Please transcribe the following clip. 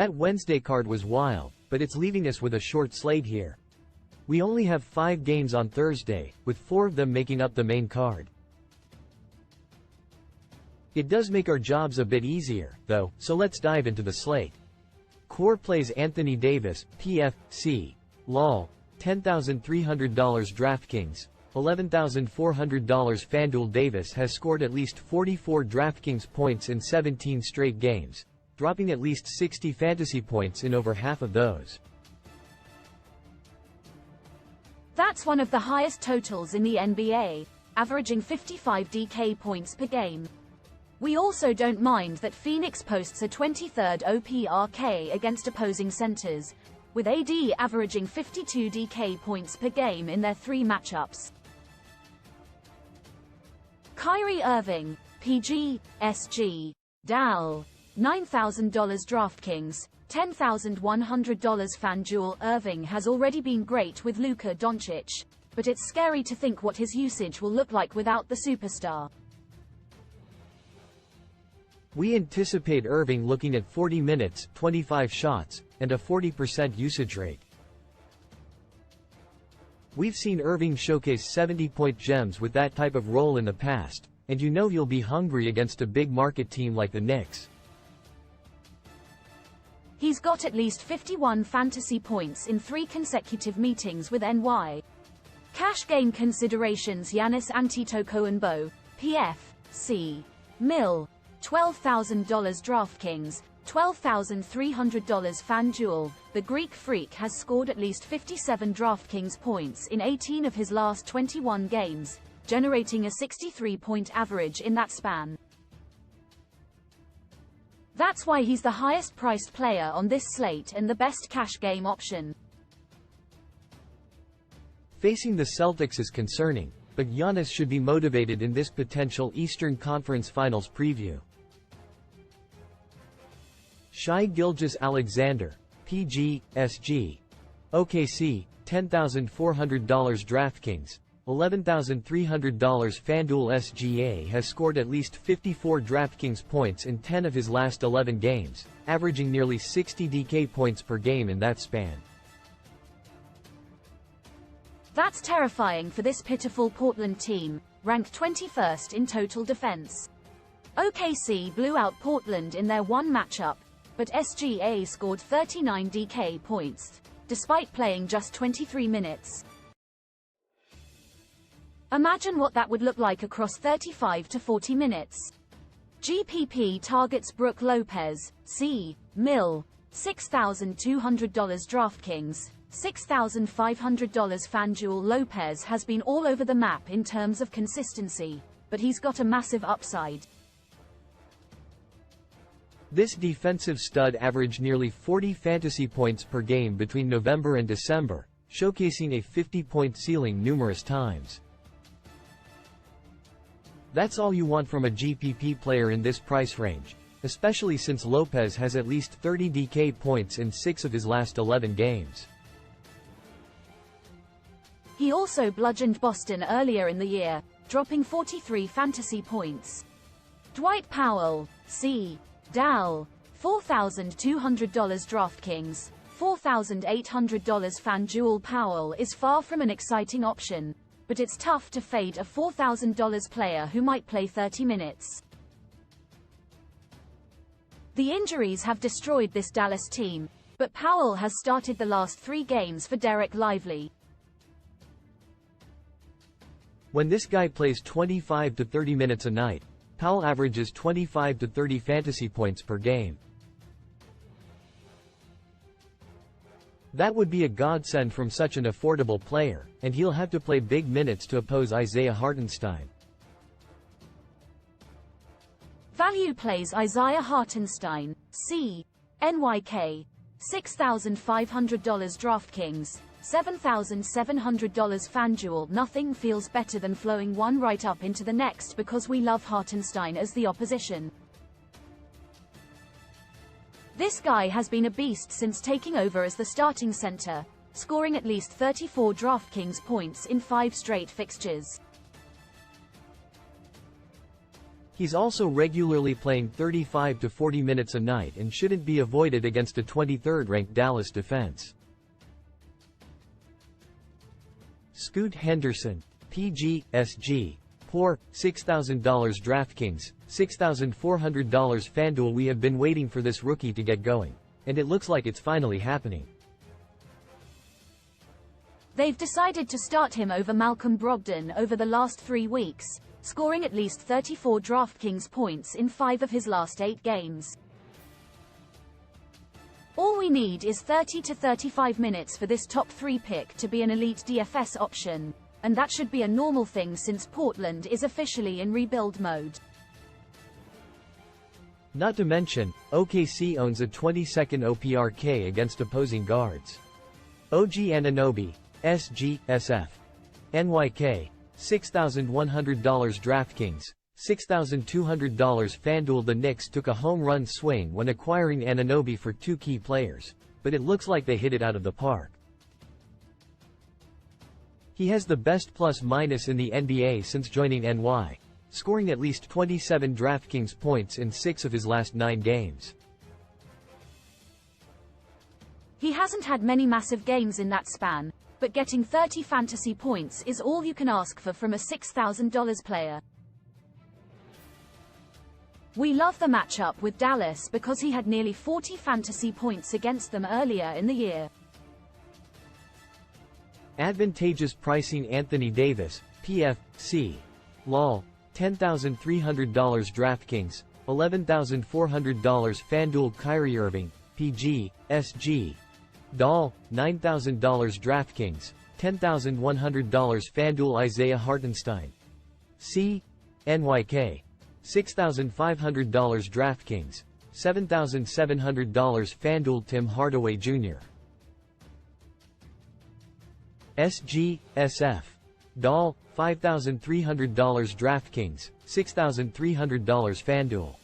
That Wednesday card was wild, but it's leaving us with a short slate here. We only have 5 games on Thursday, with 4 of them making up the main card. It does make our jobs a bit easier, though, so let's dive into the slate. Core plays Anthony Davis, PFC. LOL, $10,300 DraftKings, $11,400 FanDuel. Davis has scored at least 44 DraftKings points in 17 straight games, dropping at least 60 fantasy points in over half of those. That's one of the highest totals in the NBA, averaging 55 DK points per game. We also don't mind that Phoenix posts a 23rd OPRK against opposing centers, with AD averaging 52 DK points per game in their 3 matchups. Kyrie Irving, PG, SG, DAL, $9,000 DraftKings, $10,100 FanDuel. Irving has already been great with Luka Doncic, but it's scary to think what his usage will look like without the superstar. We anticipate Irving looking at 40 minutes, 25 shots, and a 40% usage rate. We've seen Irving showcase 70-point gems with that type of role in the past, and you know he'll be hungry against a big market team like the Knicks. He's got at least 51 fantasy points in 3 consecutive meetings with NY. Cash game considerations: Giannis Antetokounmpo, PF.C. Mill, $12,000 DraftKings, $12,300 FanDuel. The Greek Freak has scored at least 57 DraftKings points in 18 of his last 21 games, generating a 63-point average in that span. That's why he's the highest-priced player on this slate and the best cash game option. Facing the Celtics is concerning, but Giannis should be motivated in this potential Eastern Conference Finals preview. Shai Gilgeous-Alexander, PG, SG. OKC, $10,400 DraftKings, $11,300 FanDuel. SGA has scored at least 54 DraftKings points in 10 of his last 11 games, averaging nearly 60 DK points per game in that span. That's terrifying for this pitiful Portland team, ranked 21st in total defense. OKC blew out Portland in their one matchup, but SGA scored 39 DK points, despite playing just 23 minutes. Imagine what that would look like across 35 to 40 minutes. GPP targets Brook Lopez, C. Mill, $6,200 DraftKings, $6,500 FanDuel. Lopez has been all over the map in terms of consistency, but he's got a massive upside. This defensive stud averaged nearly 40 fantasy points per game between November and December, showcasing a 50-point ceiling numerous times. That's all you want from a GPP player in this price range, especially since Lopez has at least 30 DK points in 6 of his last 11 games. He also bludgeoned Boston earlier in the year, dropping 43 fantasy points. Dwight Powell, C. Dal, $4,200 DraftKings, $4,800 FanDuel. Powell is far from an exciting option, but it's tough to fade a $4,000 player who might play 30 minutes. The injuries have destroyed this Dallas team, but Powell has started the last 3 games for Derek Lively. When this guy plays 25 to 30 minutes a night, Powell averages 25 to 30 fantasy points per game. That would be a godsend from such an affordable player, and he'll have to play big minutes to oppose Isaiah Hartenstein. Value plays Isaiah Hartenstein, C. NYK, $6,500 DraftKings, $7,700 FanDuel. Nothing feels better than flowing one right up into the next because we love Hartenstein as the opposition. This guy has been a beast since taking over as the starting center, scoring at least 34 DraftKings points in 5 straight fixtures. He's also regularly playing 35 to 40 minutes a night and shouldn't be avoided against a 23rd-ranked Dallas defense. Scoot Henderson, PG/SG. Poor, $6,000 DraftKings, $6,400 FanDuel. We have been waiting for this rookie to get going, and it looks like it's finally happening. They've decided to start him over Malcolm Brogdon over the last 3 weeks, scoring at least 34 DraftKings points in 5 of his last 8 games. All we need is 30 to 35 minutes for this top 3 pick to be an elite DFS option, and that should be a normal thing since Portland is officially in rebuild mode. Not to mention, OKC owns a 22nd OPRK against opposing guards. OG Anunoby, SG/SF. NYK, $6,100 DraftKings, $6,200 FanDuel. The Knicks took a home run swing when acquiring Anunoby for 2 key players, but it looks like they hit it out of the park. He has the best plus-minus in the NBA since joining NY, scoring at least 27 DraftKings points in 6 of his last 9 games. He hasn't had many massive games in that span, but getting 30 fantasy points is all you can ask for from a $6,000 player. We love the matchup with Dallas because he had nearly 40 fantasy points against them earlier in the year. Advantageous pricing. Anthony Davis, PFC. LOL, $10,300 DraftKings, $11,400 FanDuel. Kyrie Irving, PG/SG. DOL, $9,000 DraftKings, $10,100 FanDuel. Isaiah Hartenstein, CNYK, $6,500 DraftKings, $7,700 FanDuel. Tim Hardaway Jr. SG/SF. DOL, $5,300 DraftKings, $6,300 FanDuel.